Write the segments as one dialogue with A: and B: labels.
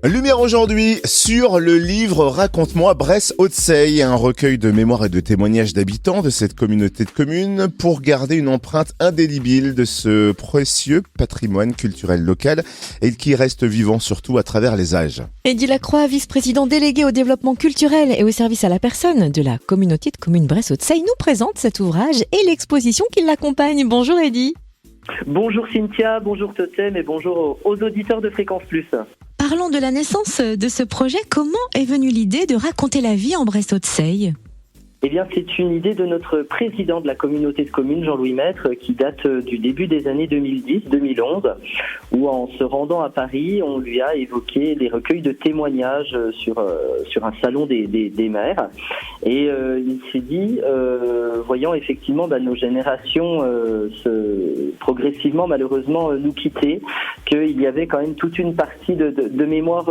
A: Lumière aujourd'hui sur le livre Raconte-moi Bresse-Haute-Seille, un recueil de mémoires et de témoignages d'habitants de cette communauté de communes pour garder une empreinte indélébile de ce précieux patrimoine culturel local et qui reste vivant surtout à travers les âges.
B: Eddy Lacroix, vice-président délégué au développement culturel et au service à la personne de la communauté de communes Bresse-Haute-Seille, nous présente cet ouvrage et l'exposition qui l'accompagne. Bonjour Eddy.
C: Bonjour Cynthia, bonjour Totem et bonjour aux auditeurs de Fréquence Plus.
B: Parlons de la naissance de ce projet. Comment est venue l'idée de raconter la vie en Bresse-Haute-Seille ?
C: Eh bien, c'est une idée de notre président de la communauté de communes, Jean-Louis Maître, qui date du début des années 2010-2011, où en se rendant à Paris, on lui a évoqué des recueils de témoignages sur un salon des maires. Et il s'est dit, voyant effectivement nos générations progressivement malheureusement nous quitter, qu'il y avait quand même toute une partie de mémoire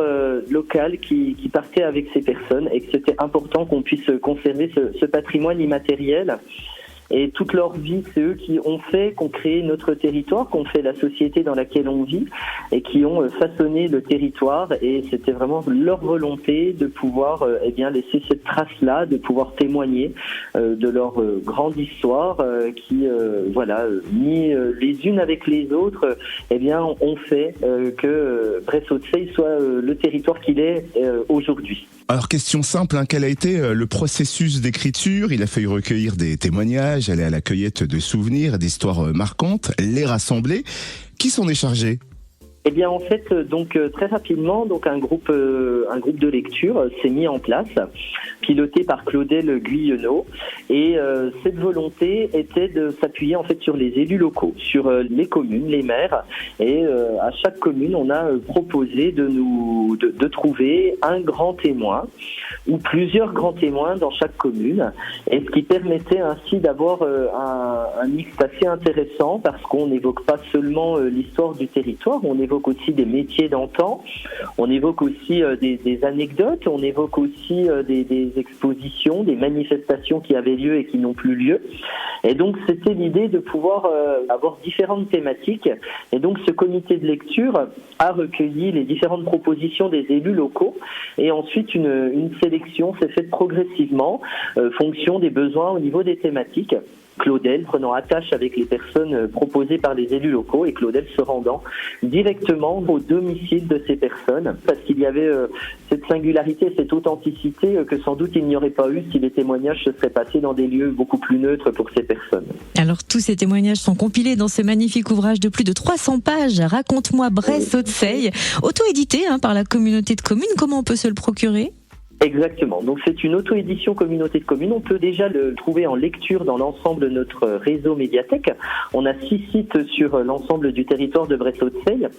C: locale qui partait avec ces personnes et que c'était important qu'on puisse conserver ce patrimoine immatériel. Et toute leur vie, c'est eux qui ont créé notre territoire, qui ont fait la société dans laquelle on vit et qui ont façonné le territoire. Et c'était vraiment leur volonté de pouvoir laisser cette trace-là, de pouvoir témoigner de leur grande histoire qui, mis les unes avec les autres, ont fait que Bresse-Haute-Seille soit le territoire qu'il est aujourd'hui.
A: Alors question simple, quel a été le processus d'écriture ? Il a fallu recueillir des témoignages, aller à la cueillette de souvenirs, d'histoires marquantes, les rassembler. Qui s'en est chargé ?
C: Eh bien, en fait, très rapidement, un groupe de lecture s'est mis en place, piloté par Claudel Guyonneau, et cette volonté était de s'appuyer en fait sur les élus locaux, sur les communes, les maires, et à chaque commune, on a proposé de trouver un grand témoin ou plusieurs grands témoins dans chaque commune, et ce qui permettait ainsi d'avoir un mix assez intéressant parce qu'on n'évoque pas seulement l'histoire du territoire, on évoque aussi des métiers d'antan, on évoque aussi des anecdotes, on évoque aussi des expositions, des manifestations qui avaient lieu et qui n'ont plus lieu. Et donc c'était l'idée de pouvoir avoir différentes thématiques. Et donc ce comité de lecture a recueilli les différentes propositions des élus locaux et ensuite une sélection s'est faite progressivement fonction des besoins au niveau des thématiques. Claudel prenant attache avec les personnes proposées par les élus locaux et Claudel se rendant directement au domicile de ces personnes parce qu'il y avait cette singularité, cette authenticité que sans doute il n'y aurait pas eu si les témoignages se seraient passés dans des lieux beaucoup plus neutres pour ces personnes.
B: Alors tous ces témoignages sont compilés dans ce magnifique ouvrage de plus de 300 pages, Raconte-moi Bresse-Haute-Seille, auto-édité par la communauté de communes. Comment on peut se le procurer ?
C: Exactement. Donc c'est une auto-édition communauté de communes. On peut déjà le trouver en lecture dans l'ensemble de notre réseau médiathèque. On a 6 sites sur l'ensemble du territoire de Bresse-Haute-Seille.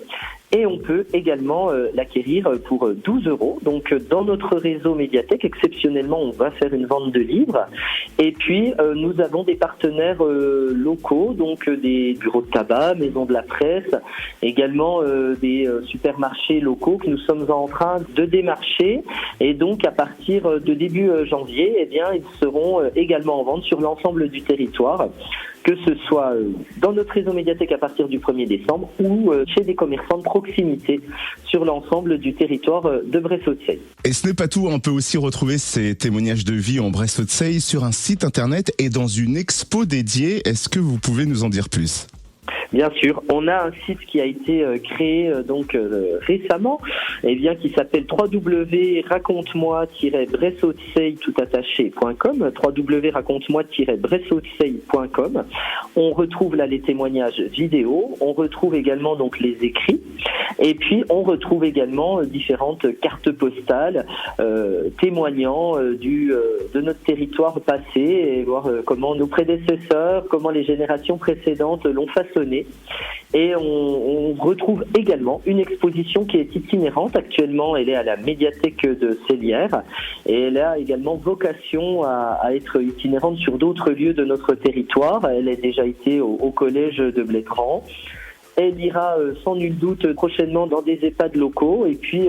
C: Et on peut également l'acquérir pour 12 €. Donc dans notre réseau médiathèque, exceptionnellement, on va faire une vente de livres. Et puis nous avons des partenaires locaux, donc des bureaux de tabac, maisons de la presse, également des supermarchés locaux que nous sommes en train de démarcher. Et donc à partir de début janvier, ils seront également en vente sur l'ensemble du territoire, que ce soit dans notre réseau médiathèque à partir du 1er décembre ou chez des commerçants de proximité sur l'ensemble du territoire de Bresse-Haute-Seille.
A: Et ce n'est pas tout, on peut aussi retrouver ces témoignages de vie en Bresse-Haute-Seille sur un site internet et dans une expo dédiée. Est-ce que vous pouvez nous en dire plus ?
C: Bien sûr, on a un site qui a été créé récemment, qui s'appelle www.raconte-moi-bresse-haute-seille.com, www.raconte-moi-bresse-haute-seille.com. On retrouve là les témoignages vidéo, on retrouve également donc les écrits, et puis on retrouve également différentes cartes postales témoignant de notre territoire passé et voir comment nos prédécesseurs, comment les générations précédentes l'ont façonné. Et on retrouve également une exposition qui est itinérante. Actuellement, elle est à la médiathèque de Célières et elle a également vocation à être itinérante sur d'autres lieux de notre territoire. Elle a déjà été au collège de Blétran. Elle ira sans nul doute prochainement dans des EHPAD locaux et puis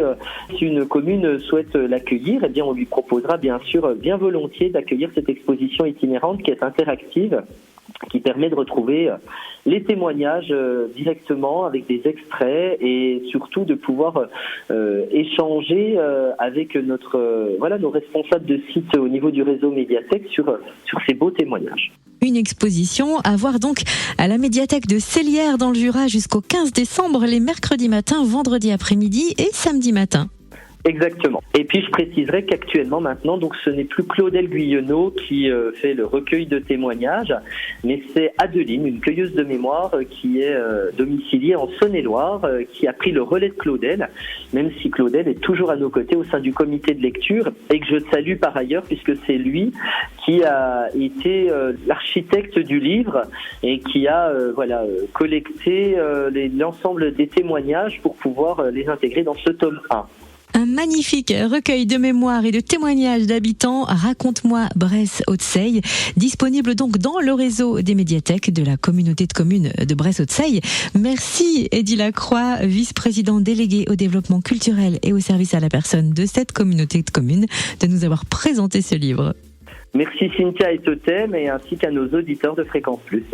C: si une commune souhaite l'accueillir, on lui proposera bien sûr bien volontiers d'accueillir cette exposition itinérante qui est interactive qui permet de retrouver les témoignages directement avec des extraits et surtout de pouvoir échanger avec nos responsables de site au niveau du réseau Médiathèque sur ces beaux témoignages.
B: Une exposition à voir donc à la médiathèque de Célières dans le Jura jusqu'au 15 décembre, les mercredis matins, vendredis après-midi et samedi matin.
C: Exactement. Et puis je préciserai qu'actuellement maintenant, donc ce n'est plus Claudel Guyonneau qui fait le recueil de témoignages, mais c'est Adeline, une cueilleuse de mémoire qui est domiciliée en Saône-et-Loire, qui a pris le relais de Claudel, même si Claudel est toujours à nos côtés au sein du comité de lecture et que je salue par ailleurs puisque c'est lui qui a été l'architecte du livre et qui a collecté l'ensemble des témoignages pour pouvoir les intégrer dans ce tome 1.
B: Un magnifique recueil de mémoires et de témoignages d'habitants, Raconte-moi Bresse-Haute-Seille, disponible donc dans le réseau des médiathèques de la communauté de communes de Bresse-Haute-Seille. Merci Eddy Lacroix, vice-président délégué au développement culturel et au service à la personne de cette communauté de communes, de nous avoir présenté ce livre.
C: Merci Cynthia et Totem, et ainsi qu'à nos auditeurs de Fréquence Plus.